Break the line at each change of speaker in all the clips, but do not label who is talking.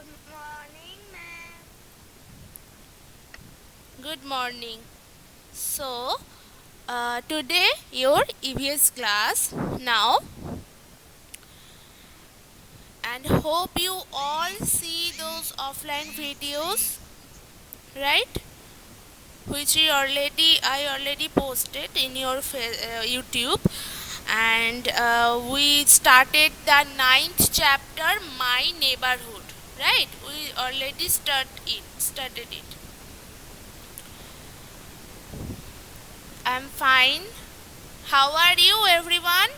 Morning, ma'am.
Good morning. Today your EVS class now, and hope you all see those offline videos, right? Which I already posted in your YouTube, and we started the ninth chapter, My Neighborhood, right? We already started it. I'm fine. How are you, everyone?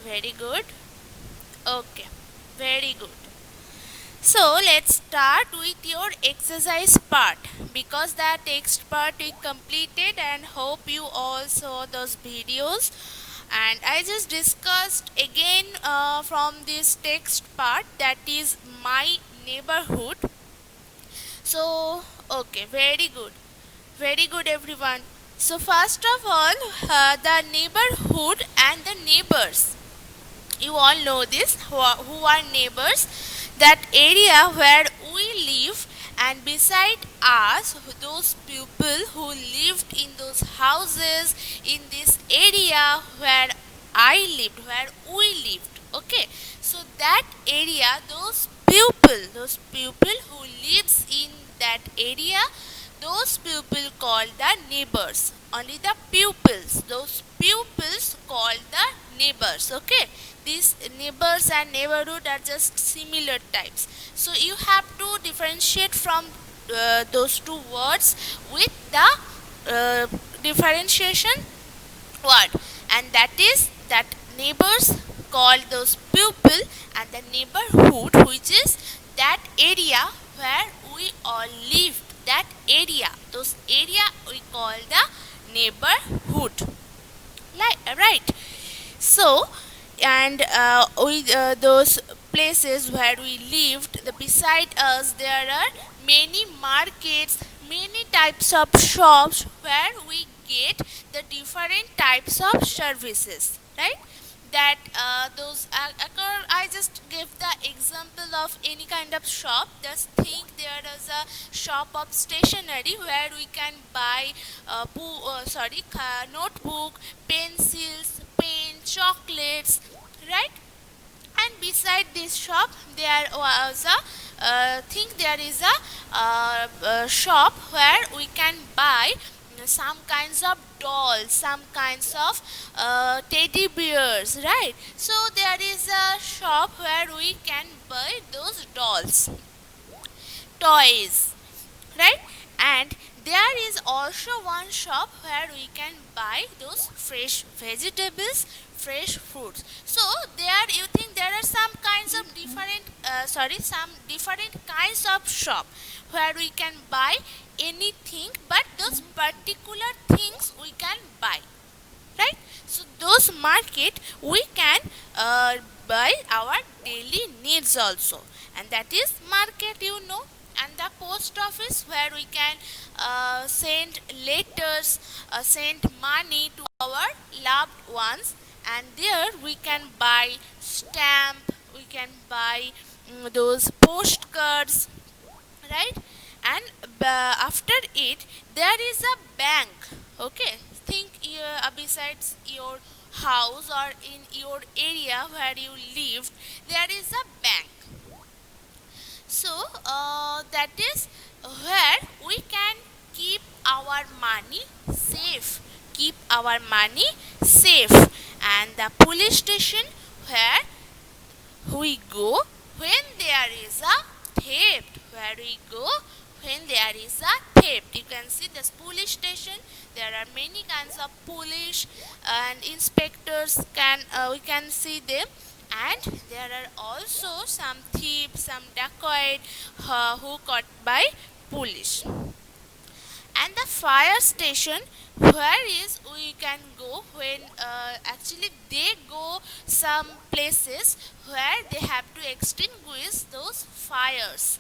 Very good. Okay, very good. So let's start with your exercise part, because the text part we completed and hope you all saw those videos. And I just discussed again from this text part, that is my neighborhood. So, okay, very good, everyone. So first of all, the neighborhood and the neighbors, you all know this, who are neighbors, that area where we live, and beside us those people who lived in those houses in this area where I lived, where we lived. Okay, so that area, those people who lives in that area, those people called the neighbors. Only the pupils, those pupils called the neighbors. Okay, these neighbors and neighborhood are just similar types. So you have to differentiate from those two words with the differentiation word, and that is that neighbors call those people, and the neighborhood, which is that area where we all live, that area, those area we call the neighborhood. Like, right. So, and with those places where we lived, the beside us there are many markets, many types of shops where we get the different types of services, right? That those I just give the example of any kind of shop. Just think there is a shop of stationery where we can buy notebook, pencils, pen, chocolates, right? And beside this shop there was a think there is a shop where we can buy some kinds of dolls, some kinds of teddy bears, right? So there is a shop where we can buy those dolls, toys, right? And there is also one shop where we can buy those fresh vegetables, fresh fruits. So there you think there are some kinds of some different kinds of shop where we can buy anything, but those particular things we can buy, right? So those market we can buy our daily needs also, and that is market, and the post office where we can send letters, send money to our loved ones, and there we can buy stamp, we can buy those postcards, right? And after it there is a bank. Okay, think besides your house or in your area where you live, there is a bank. So that is where we can keep our money safe, keep our money safe. And the police station, where we go when there is a theft, where we go when there is a theft. You can see this police station, there are many kinds of police and inspectors, can we can see them. And there are also some thieves, some dacoit who caught by police. And the fire station, where is we can go when actually they go some places where they have to extinguish those fires.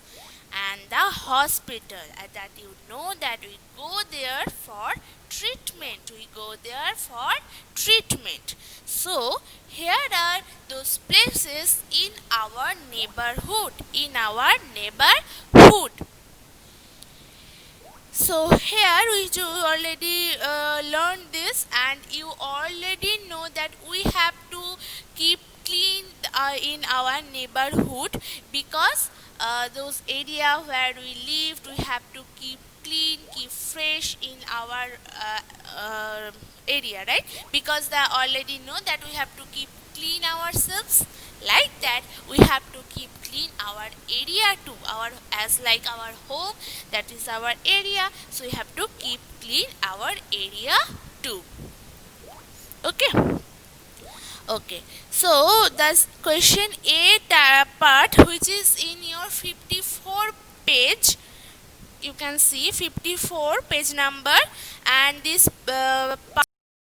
and the hospital, and that you know that we go there for treatment. We go there for treatment. So here are those places in our neighborhood. In our neighborhood. So here we do already learned this, and you already know that we have to keep clean in our neighborhood, because those area where we live, we have to keep clean, keep fresh in our area, right? Because they already know that we have to keep clean ourselves. Like that, we have to keep clean our area too. Our, as like our home, that is our area, so we have to keep clean our area too. Okay. Okay, so that's question A part, which is in your 54 page. You can see 54 page number, and this part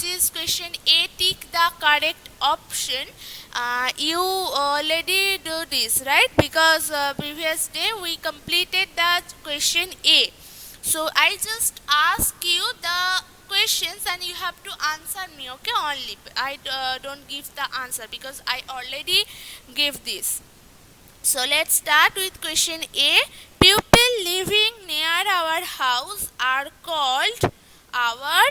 is question A. Tick the correct option. You already do this, right? Because previous day we completed the question A. So I just ask you the questions and you have to answer me, okay? Only I don't give the answer because I already gave this. So let's start with question A. People living near our house are called our.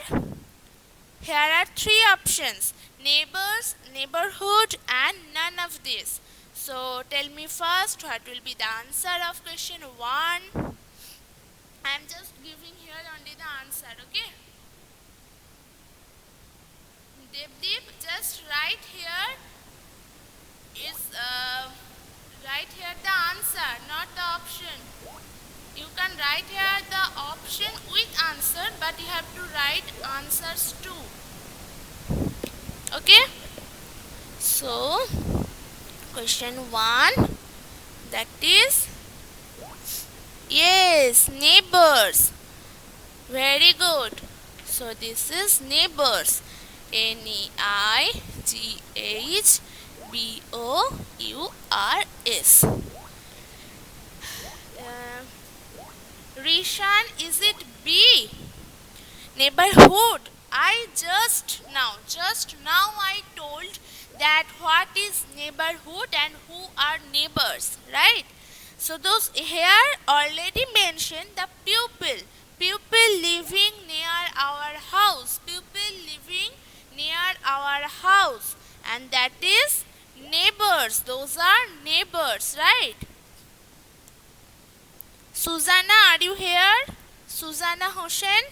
Here are three options: neighbors, neighborhood, and none of this. So tell me first what will be the answer of question 1. I am just giving here only the answer, okay? Devdeep, just write here is write here the answer, not the option. You can write here the option with answer, but you have to write answers too. Okay? So, question 1, that is, yes, neighbors. Very good. So, this is neighbors. Neigh-bours. Rishan, is it B? Neighborhood. I just now I told that what is neighborhood and who are neighbors, right? So those here already mentioned the people living near our house, people living near our house, and that is neighbors. Those are neighbors, right? Susanna, are you here? Susanna Hossain?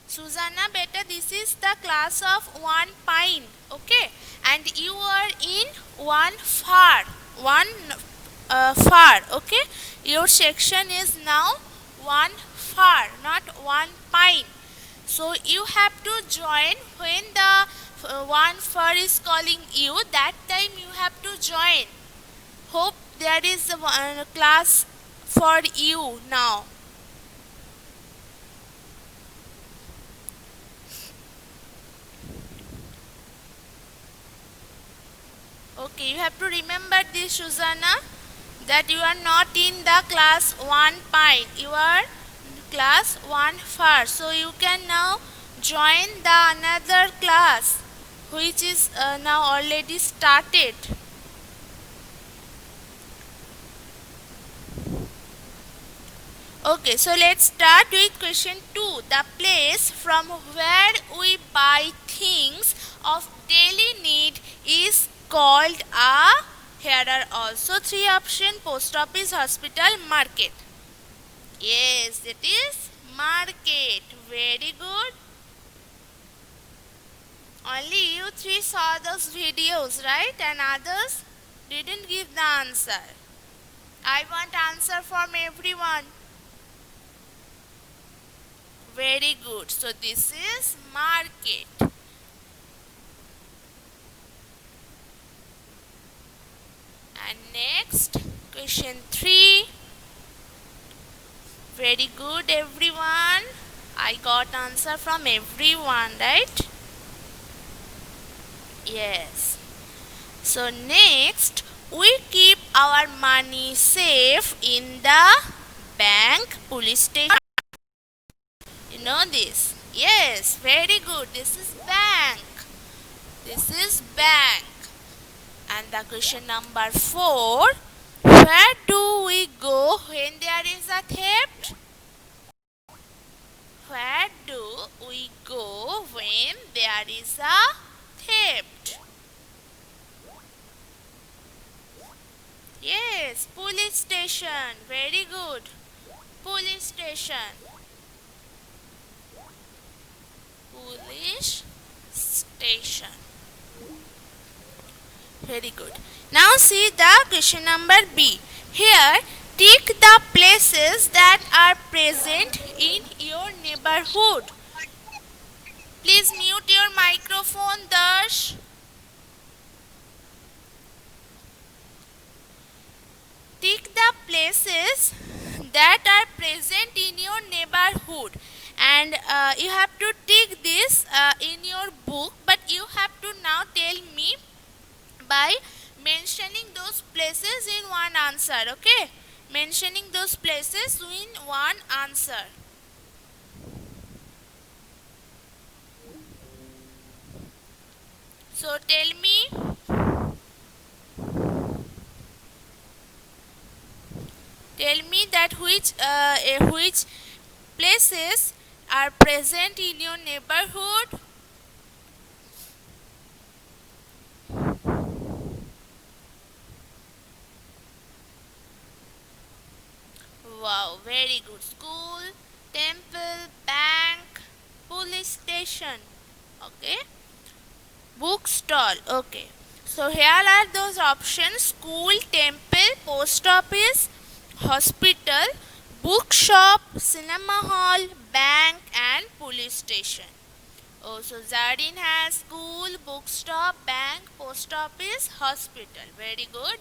Susanna, beta, this is the class of 1 pine, okay? And you are in 1 far, okay? Your section is now 1 far, not 1 pine. So you have to join when the 1 far is calling you. That time you have to join. Hope there is a class for you now. Okay, you have to remember this, Susanna, that you are not in the class 1 pine. You are class 1 far. So you can now join the another class, which is now already started. Okay, so let's start with question 2. The place from where we buy things of daily need is called a. Here are also 3 options: post office, hospital, market. Yes, it is market. Very good. Only you 3 saw those videos, right? And others didn't give the answer. I want answer from everyone. Very good. So this is market. And next, question 3. Very good, everyone. I got answer from everyone, right? Yes. So next, we keep our money safe in the bank, police station. You know this? Yes, very good. This is bank. This is bank. And the question number 4. Where do we go when there is a theft? Where do we go when there is a theft? Yes, police station. Very good. Police station. Police station. Very good. Now see the question number B. Here, tick the places that are present in your neighborhood. Please mute your microphone, Darsh. Tick the places that are present in your neighborhood, and you have to tick this in your book, but you have to now tell me by mentioning those places in one answer. Okay, mentioning those places in one answer. So tell me that which places are present in your neighborhood. Wow, very good. School, temple, bank, police station. Okay. Bookstall. Okay. So here are those options: school, temple, post office, hospital, bookshop, cinema hall, bank, and police station. Oh, so Zardin has school, bookstop, bank, post office, hospital. Very good.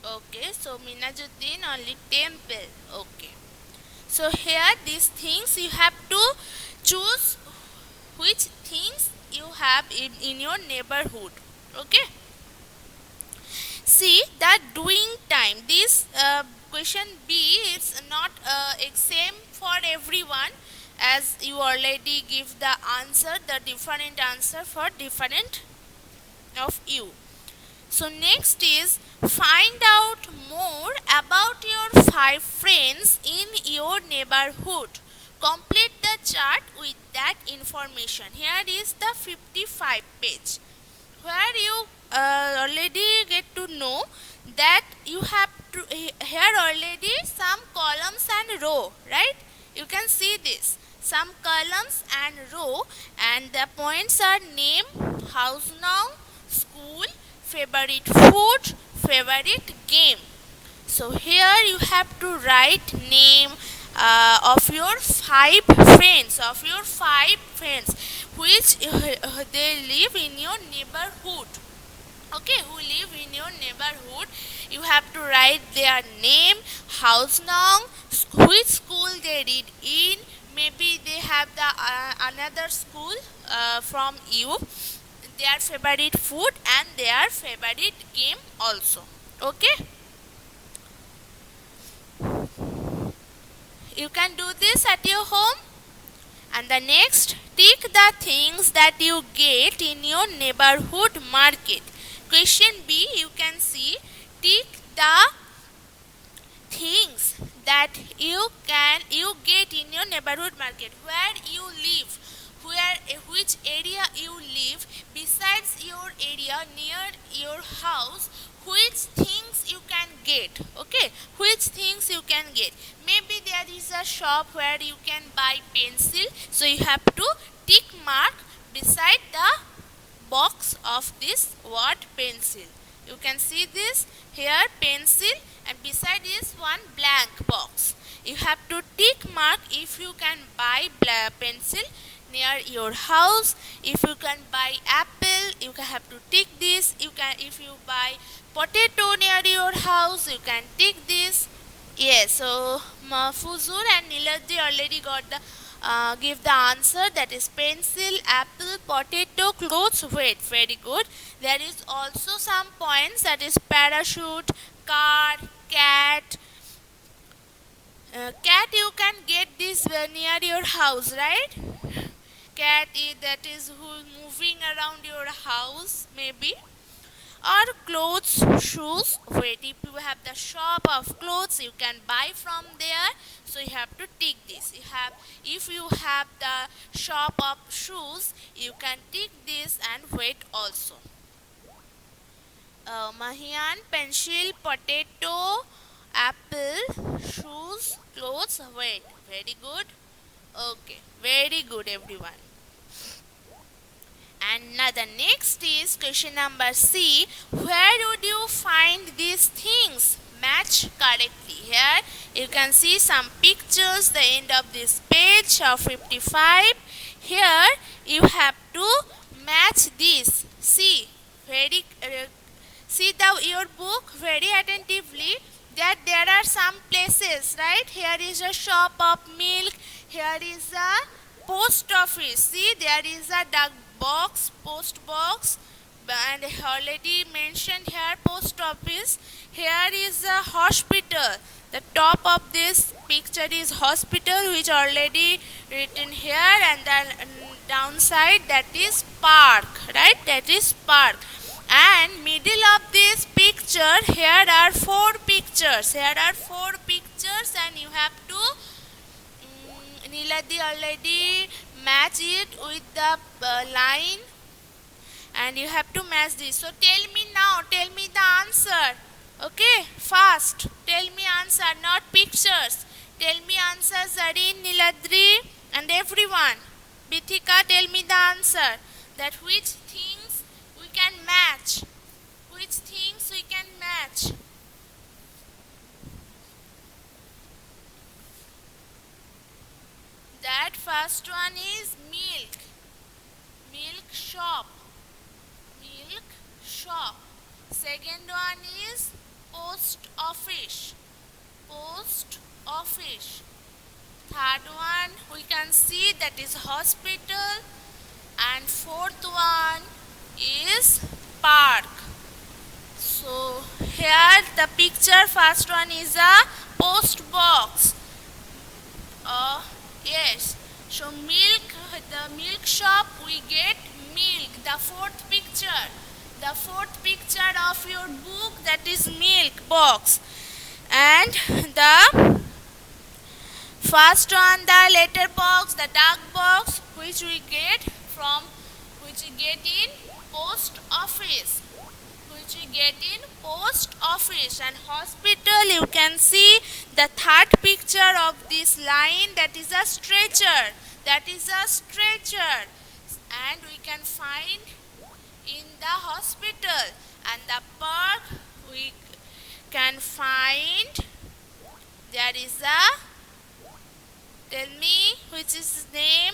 Okay, so Minajuddin only temple. Okay. So here these things you have to choose which things you have in your neighborhood. Okay. See the doing time. This question B is not same for everyone, as you already give the answer, the different answer for different of you. So next is find out more about your 5 friends in your neighborhood. Complete the chart with that information. Here is the 55 page, where you already get to know that you have to here already some columns and row, right? You can see this, some columns and row, and the points are name, house now, school, favorite food, favorite game. So here you have to write name of your 5 friends which they live in your neighborhood. Okay, who live in your neighborhood. You have to write their name, house number, which school they read in. Maybe they have the another school from you, their favorite food and their favorite game also. Okay, you can do this at your home. And the next, tick the things that you get in your neighborhood market. Question B, you can see, tick the things that you get in your neighborhood market, where you live, which area you live, besides your area, near your house, which things you can get. Okay, which things you can get. Maybe there is a shop where you can buy pencil, so you have to tick mark beside the box of this word pencil. You can see this here, pencil, and beside is one blank box. You have to tick mark if you can buy pencil near your house. If you can buy apple, you can have to tick this. You can, if you buy potato near your house, you can tick this. Yes, so Mahfuzur and Niladri already got the give the answer, that is pencil, apple, potato, clothes, weight. Very good. There is also some points, that is parachute, car, cat. Cat, you can get this near your house, right? Cat is, that is who moving around your house maybe. Or clothes, shoes. Wait, if you have the shop of clothes, you can buy from there, so you have to tick this. You have, if you have the shop of shoes, you can tick this and weight also. Mahian, pencil, potato, apple, shoes, clothes, weight. Very good. Okay, very good everyone. And now the next is question number C. Where would you find these things? Match correctly. Here you can see some pictures, the end of this page of 55. Here you have to match this. See, very see your book very attentively, that there are some places, right? Here is a shop of milk. Here is a post office. See, there is a duck box, post box, and already mentioned here post office. Here is a hospital. The top of this picture is hospital, which already written here, and the downside, that is park, right? That is park. And middle of this picture, here are four pictures. Here are four pictures, and you have to Niladi already match it with the line, and you have to match this. So tell me now, tell me the answer. Okay, fast. Tell me answer, not pictures. Tell me answer, Zareen, Niladri, and everyone. Bithika, tell me the answer. That which things we can match. Which things we can match. That first one is milk. Milk shop. Milk shop. Second one is post office. Post office. Third one we can see, that is hospital. And fourth one is park. So here the picture, first one is a post box. Yes, so milk, the milk shop, we get milk. The fourth picture of your book, that is milk box. And the first one, the letter box, the duck box, which we get from, which we get in post office. Which we get in post office. And hospital, you can see the third picture of this line, that is a stretcher. That is a stretcher. And we can find in the hospital. And the park, we can find, there is a, tell me which is his name.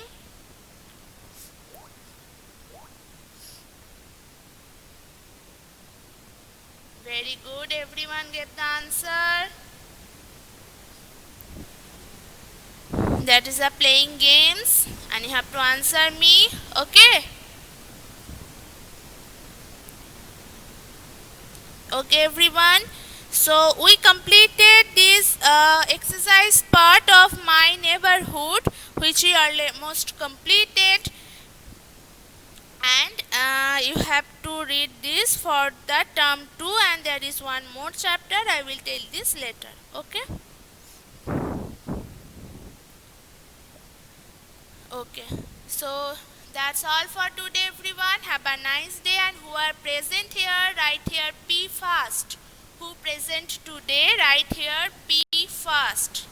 Very good, everyone get the answer. That is a playing games, and you have to answer me. Okay. Okay, everyone. So we completed this exercise part of my neighborhood, which we almost completed. And you have to read this for the term 2, and there is one more chapter. I will tell this later. Okay. Okay, so that's all for today, everyone. Have a nice day, and who are present here, write here P fast. Who present today, write here P fast.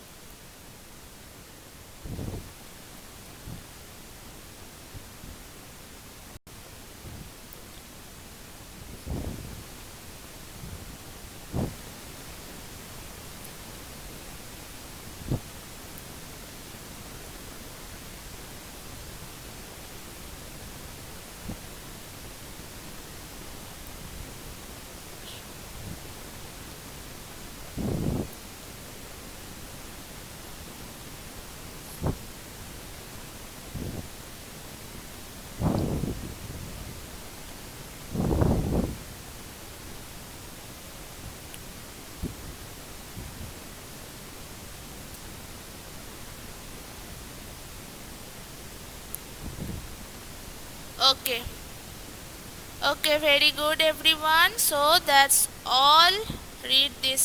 Okay. Okay, very good everyone. So that's all. Read this